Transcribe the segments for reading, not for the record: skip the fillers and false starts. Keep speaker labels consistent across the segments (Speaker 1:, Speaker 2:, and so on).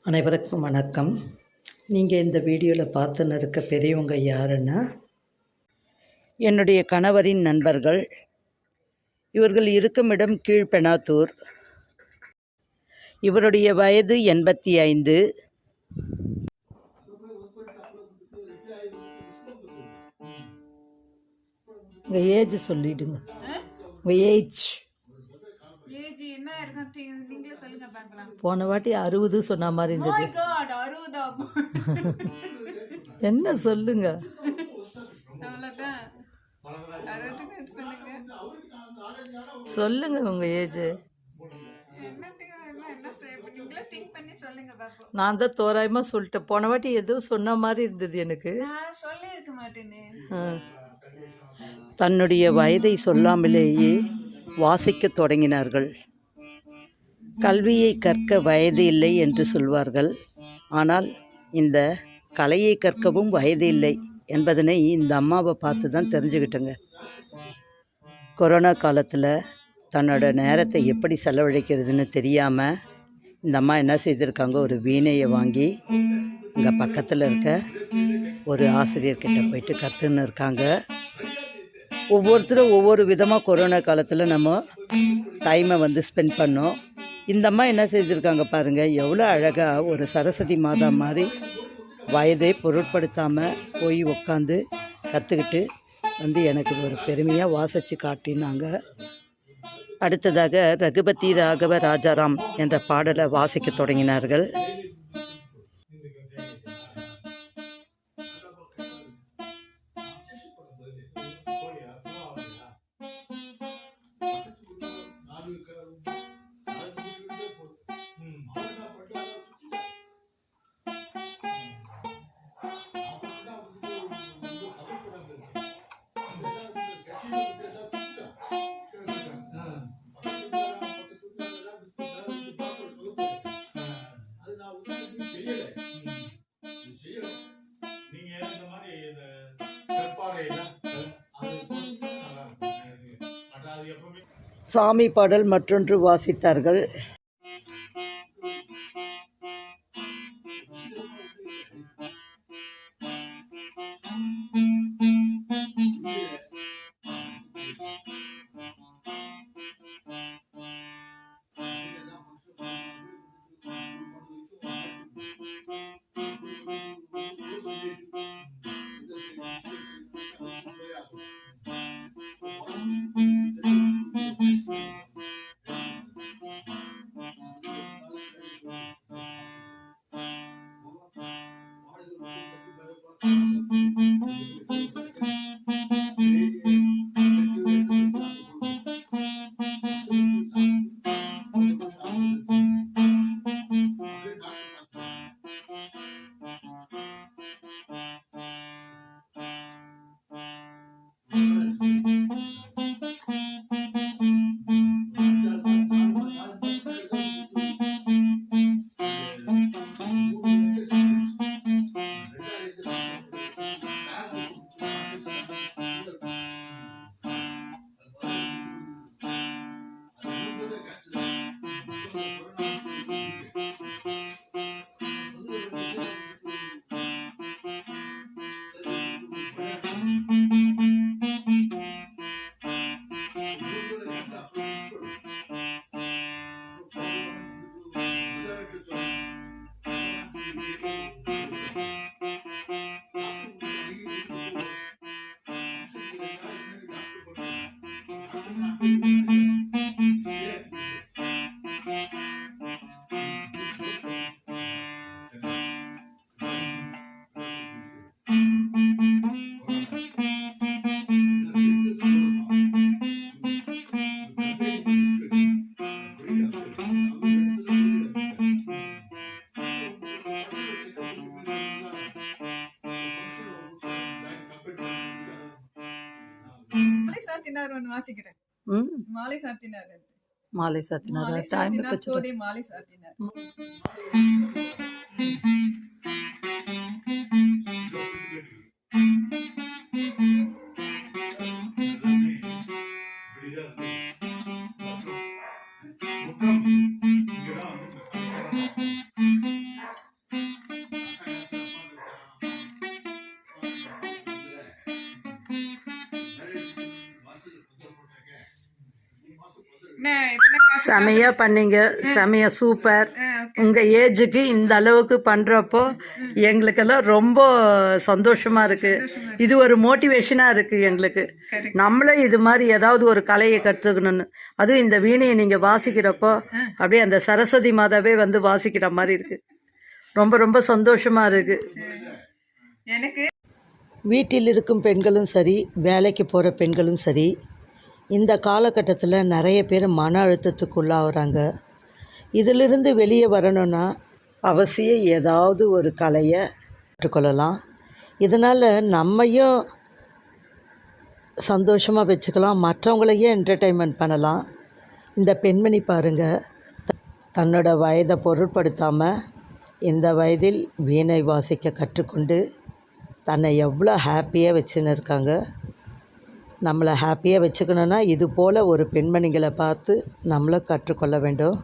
Speaker 1: அனைவருக்கும் வணக்கம். நீங்கள் இந்த வீடியோவில் பார்த்துன்னு இருக்க பெரியவங்க யாருன்னா என்னுடைய கணவரின் நண்பர்கள். இவர்கள் இருக்கும் இடம் கீழ்பெனாத்தூர். இவருடைய வயது 85. உங்கள் ஏஜ் சொல்லிவிடுங்க. உங்கள் ஏஜ் போன வாட்டி 60 சொன்ன மாதிரி இருந்தது. என்ன சொல்லுங்க. சொல்லுங்க உங்க ஏஜ். நான் தான் தோராயமா சொல்லிட்டேன். போன வாட்டி ஏதோ சொன்ன மாதிரி இருந்தது எனக்கு. தன்னுடைய வயதை சொல்லாமலேயே வாசிக்க தொடங்கினார்கள். கல்வியை கற்க வயது இல்லை என்று சொல்வார்கள். ஆனால் இந்த கலையை கற்கவும் வயது இல்லை என்பதனை இந்த அம்மாவை பார்த்து தான் தெரிஞ்சுக்கிட்டேங்க. கொரோனா காலத்தில் தன்னோட நேரத்தை எப்படி செலவழிக்கிறதுன்னு தெரியாமல் இந்த அம்மா என்ன செய்திருக்காங்க, ஒரு வீணையை வாங்கி இங்கே பக்கத்தில் இருக்க ஒரு ஆசிரியர்கிட்ட போயிட்டு கற்றுன்னு இருக்காங்க. ஒவ்வொருத்தரும் ஒவ்வொரு விதமாக கொரோனா காலத்தில் நம்ம டைமை ஸ்பெண்ட் பண்ணோம். இந்த அம்மா என்ன செய்திருக்காங்க பாருங்கள், எவ்வளோ அழகாக ஒரு சரஸ்வதி மாதா மாதிரி வயதை பொருட்படுத்தாமல் போய் உட்காந்து கற்றுக்கிட்டு எனக்கு ஒரு பெருமையாக வாசித்து காட்டினாங்க. அடுத்ததாக ரகுபதி ராகவ ராஜாராம் என்ற பாடலை வாசிக்க தொடங்கினார்கள். சாமி பாடல் மற்றொன்று வாசித்தார்கள். மாலை சாத்தினார். மாலை சாத்தினார். செமையாக பண்ணீங்க, செமையா சூப்பர். உங்கள் ஏஜுக்கு இந்த அளவுக்கு பண்ணுறப்போ எங்களுக்கெல்லாம் ரொம்ப சந்தோஷமாக இருக்குது. இது ஒரு மோட்டிவேஷனாக இருக்குது எங்களுக்கு. நம்மளும் இது மாதிரி ஏதாவது ஒரு கலையை கற்றுக்கணும்னு. அதுவும் இந்த வீணையை நீங்கள் வாசிக்கிறப்போ அப்படியே அந்த சரஸ்வதி மாதாவே வந்து வாசிக்கிற மாதிரி இருக்குது. ரொம்ப ரொம்ப சந்தோஷமாக இருக்குது எனக்கு. வீட்டில் இருக்கும் பெண்களும் சரி, வேலைக்கு போகிற பெண்களும் சரி, இந்த காலகட்டத்தில் நிறைய பேர் மன அழுத்தத்துக்கு உள்ளாகிறாங்க. இதிலிருந்து வெளியே வரணும்னா அவசியம் ஏதாவது ஒரு கலையை கற்றுக்கொள்ளலாம். இதனால் நம்மையும் சந்தோஷமாக வச்சுக்கலாம், மற்றவங்களையும் என்டர்டெயின்மெண்ட் பண்ணலாம். இந்த பெண்மணி பாருங்கள், தன்னோட வயதை பொருட்படுத்தாமல் இந்த வயதில் வீணை வாசிக்க கற்றுக்கொண்டு தன்னை எவ்வளோ ஹாப்பியாக வச்சுன்னு இருக்காங்க. நம்மளை ஹாப்பியாக வச்சுக்கணுன்னா இது போல் ஒரு பெண்மணிகளை பார்த்து நம்மளும் கற்றுக்கொள்ள வேண்டும்.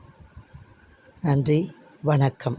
Speaker 1: நன்றி, வணக்கம்.